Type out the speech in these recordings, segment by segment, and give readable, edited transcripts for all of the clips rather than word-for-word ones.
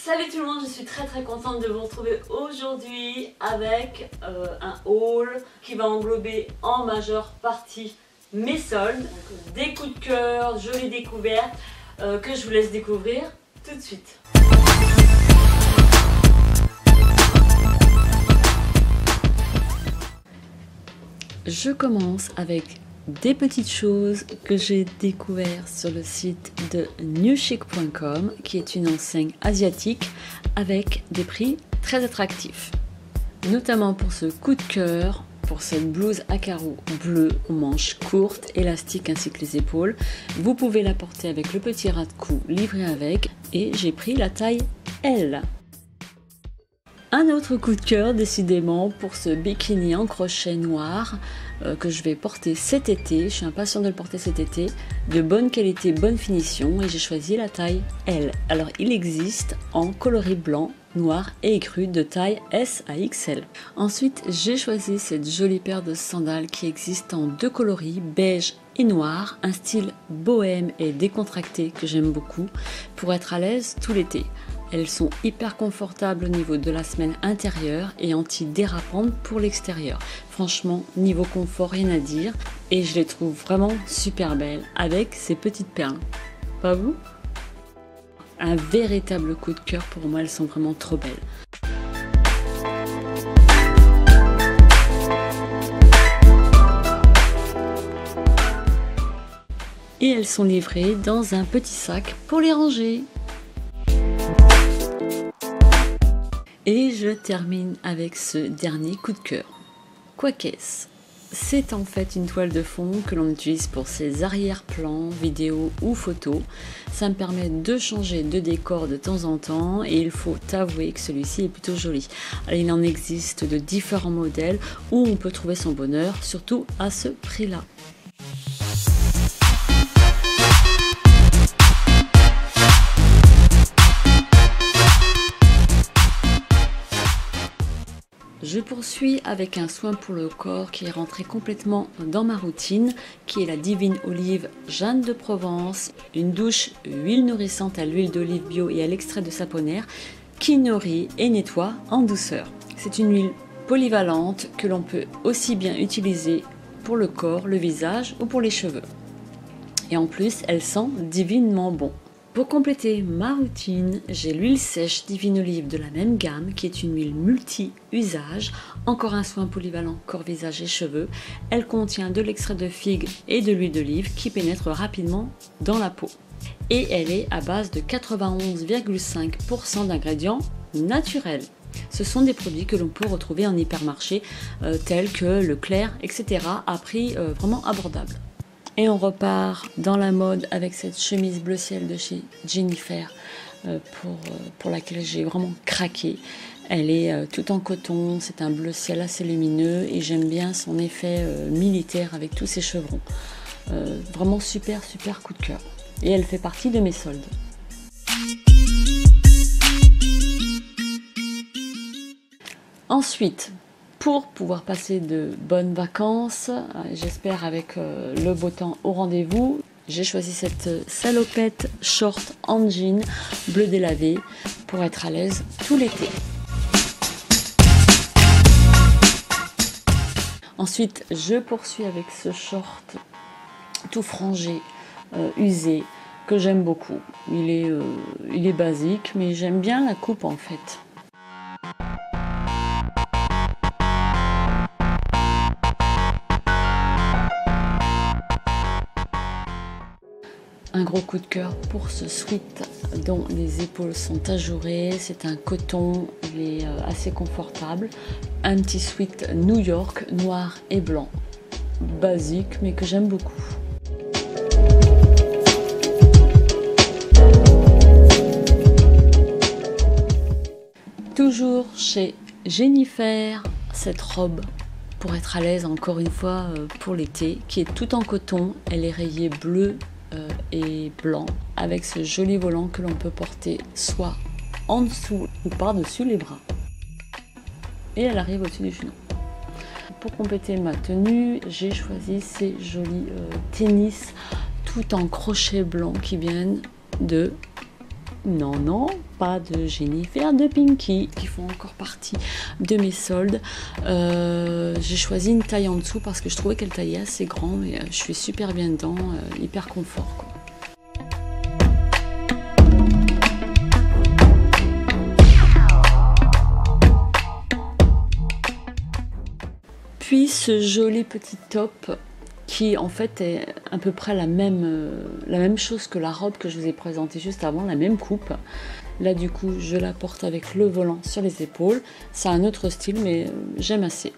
Salut tout le monde, je suis très contente de vous retrouver aujourd'hui avec un haul qui va englober en majeure partie mes soldes, donc des coups de cœur, jolies découvertes que je vous laisse découvrir tout de suite. Je commence avec des petites choses que j'ai découvertes sur le site de newchic.com, qui est une enseigne asiatique avec des prix très attractifs, notamment pour ce coup de cœur, pour cette blouse à carreaux bleu aux manches courtes, élastiques ainsi que les épaules. Vous pouvez la porter avec le petit ras de cou livré avec, et j'ai pris la taille L. Un autre coup de cœur décidément pour ce bikini en crochet noir que je vais porter cet été. Je suis impatiente de le porter cet été, de bonne qualité, bonne finition, et j'ai choisi la taille L. Alors il existe en coloris blanc, noir et écru de taille S à XL. Ensuite j'ai choisi cette jolie paire de sandales qui existe en deux coloris, beige et noir, un style bohème et décontracté que j'aime beaucoup pour être à l'aise tout l'été. Elles sont hyper confortables au niveau de la semelle intérieure et anti-dérapantes pour l'extérieur. Franchement, niveau confort, rien à dire. Et je les trouve vraiment super belles avec ces petites perles. Pas vous? Un véritable coup de cœur pour moi, elles sont vraiment trop belles. Et elles sont livrées dans un petit sac pour les ranger. Et je termine avec ce dernier coup de cœur. Quoi qu'est-ce? C'est en fait une toile de fond que l'on utilise pour ses arrière-plans, vidéos ou photos. Ça me permet de changer de décor de temps en temps et il faut avouer que celui-ci est plutôt joli. Alors, il en existe de différents modèles où on peut trouver son bonheur, surtout à ce prix-là. Je poursuis avec un soin pour le corps qui est rentré complètement dans ma routine, qui est la Divine Olive Jeanne de Provence, une douche huile nourrissante à l'huile d'olive bio et à l'extrait de saponaire qui nourrit et nettoie en douceur. C'est une huile polyvalente que l'on peut aussi bien utiliser pour le corps, le visage ou pour les cheveux. Et en plus, elle sent divinement bon. Pour compléter ma routine, j'ai l'huile sèche Divine Olive de la même gamme qui est une huile multi-usage, encore un soin polyvalent corps, visage et cheveux. Elle contient de l'extrait de figue et de l'huile d'olive qui pénètre rapidement dans la peau. Et elle est à base de 91,5% d'ingrédients naturels. Ce sont des produits que l'on peut retrouver en hypermarché tels que Leclerc, etc. à prix vraiment abordable. Et on repart dans la mode avec cette chemise bleu ciel de chez Jennifer pour laquelle j'ai vraiment craqué. Elle est tout en coton, c'est un bleu ciel assez lumineux et j'aime bien son effet militaire avec tous ses chevrons. Vraiment super coup de cœur. Et elle fait partie de mes soldes. Ensuite, pour pouvoir passer de bonnes vacances, j'espère avec le beau temps au rendez-vous, j'ai choisi cette salopette short en jean bleu délavé pour être à l'aise tout l'été. Ensuite, je poursuis avec ce short tout frangé, usé, que j'aime beaucoup. Il est basique, mais j'aime bien la coupe en fait. Un gros coup de cœur pour ce sweat dont les épaules sont ajourées. C'est un coton, il est assez confortable. Un petit sweat New York, noir et blanc. Basique, mais que j'aime beaucoup. Toujours chez Jennifer, cette robe pour être à l'aise encore une fois pour l'été, qui est tout en coton. Elle est rayée bleu et blanc avec ce joli volant que l'on peut porter soit en dessous ou par-dessus les bras, et elle arrive au-dessus du genou. Pour compléter ma tenue, j'ai choisi ces jolis tennis tout en crochet blanc qui viennent de Non, non, pas de Jennifer, de Pinky, qui font encore partie de mes soldes. J'ai choisi une taille en dessous parce que je trouvais qu'elle taillait assez grand et je suis super bien dedans, hyper confort, quoi. Puis ce joli petit top qui en fait est à peu près la même chose que la robe que je vous ai présentée juste avant, la même coupe. Là du coup je la porte avec le volant sur les épaules. C'est un autre style mais j'aime assez.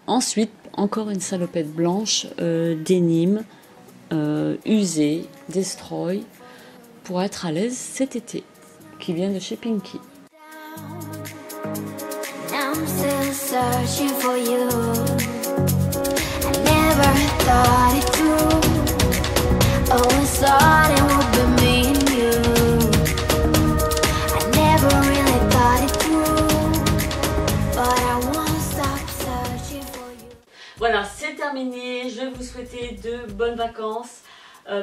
Ensuite, encore une salopette blanche Denim, usée, Destroy, pour être à l'aise cet été, qui vient de chez Pinky. Voilà, c'est terminé. Je vais vous souhaiter de bonnes vacances.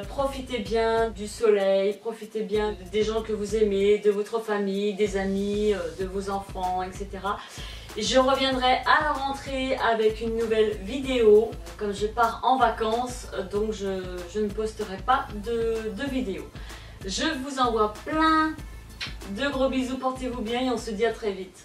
Profitez bien du soleil, profitez bien des gens que vous aimez, de votre famille, des amis, de vos enfants, etc. Je reviendrai à la rentrée avec une nouvelle vidéo. Comme je pars en vacances, donc je ne posterai pas de vidéo. Je vous envoie plein de gros bisous, portez-vous bien et on se dit à très vite.